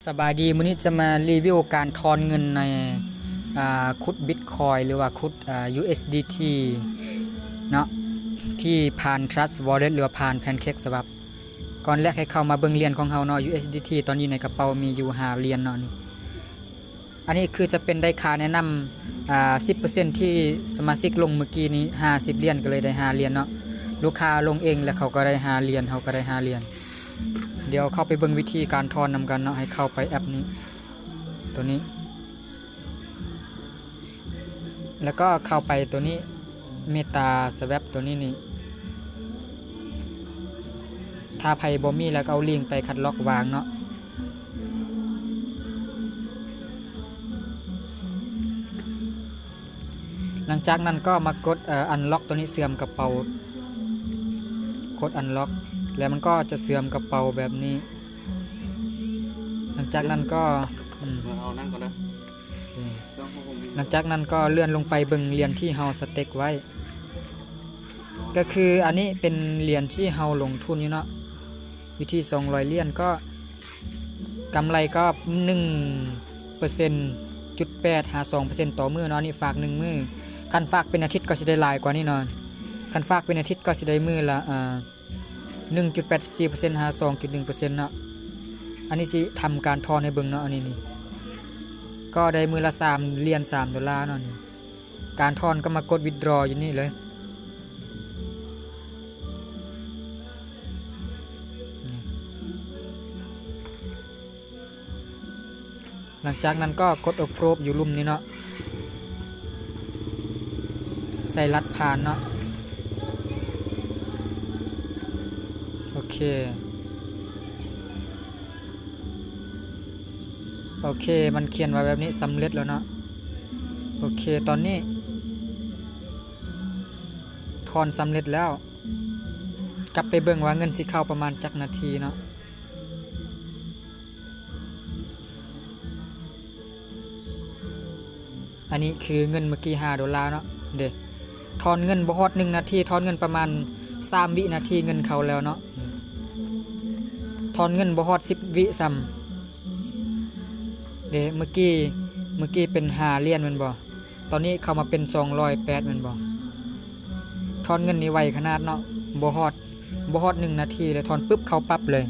สบายดีมื้อนี้จะมารีวิวการทอนเงินในคุดบิตคอยหรือว่าคุดUSDT เนาะที่ผ่าน Trust Wallet หรือว่าผ่าน Pancake Swap ก่อนแรกให้เข้ามาเบิ่งเหรียญของเฮาเนาะ USDT ตอนนี้ในกระเป๋ามีอยู่5เหรียญเนาะนี่อันนี้คือจะเป็นได้ค่าแนะนำ10% ที่สมาชิกลงเมื่อกี้นี้50เหรียญก็เลยได้5เหรียญเนาะลูกค้าลงเองแล้วเขาก็ได้5เหรียญเฮาก็ได้5เหรียญเดี๋ยวเข้าไปเบิ่งวิธีการทอนนำกันเนาะให้เข้าไปแอปนี้ตัวนี้แล้วก็เข้าไปตัวนี้เมตาสวปตัวนี้นี่ถ้าไผบ่มีแล้วก็เอาลิงก์ไปคัดล็อกวางเนาะหลังจากนั้นก็มากดอันล็อกตัวนี้เสื่อมกระเป๋ากดอันล็อกแล้วมันก็จะเสื่อมกระเป๋าแบบนี้หลังจากนั้นก็เอานั่นก่อนนะหลังจากนั้นก็เลื่อนลงไปเบิ่งเหรียญที่เฮาสเต็กไว้ก็คืออันนี้เป็นเหรียญที่เฮาลงทุนอยู่เนาะอยู่ที่200เหรียญก็กำไรก็1%.852% ต่อมื้อเนาะนี่ฝาก1มื้อคันฝากเป็นอาทิตย์ก็สิได้หลายกว่านี้เนาะคันฝากเป็นอาทิตย์ก็สิได้มื้อละ1.84% 52.1% เนาะอันนี้สิทำการทอนให้เบิ่งเนาะอันนี้นี่ก็ได้มือละ3เหรียญ$3เนาะนี่การทอนก็มากด withdraw อยู่นี่เลยหลังจากนั้นก็กด approve อยู่ลุ่มนี้เนาะใส่รัดผ่านเนาะโอเคมันเขียนไว้แบบนี้สำเร็จแล้วเนาะโอเคตอนนี้ทอนสำเร็จแล้วกลับไปเบิ่งว่าเงินสิเข้าประมาณจักนาทีเนาะอันนี้คือเงินเมื่อกี้$5เนาะเด้ทอนเงินบ่ฮอด1นาทีทอนเงินประมาณ3วินาทีเงินเข้าแล้วเนาะทอนเงินบ่ฮอด10วิซ้ำเด้เมื่อกี้เป็น5เหรียญแม่นบ่ตอนนี้เข้ามาเป็น208แม่นบ่ทอนเงินนี่ไวขนาดเนาะบ่ฮอด1นาทีเลยทอนปึ๊บเข้าปั๊บเลย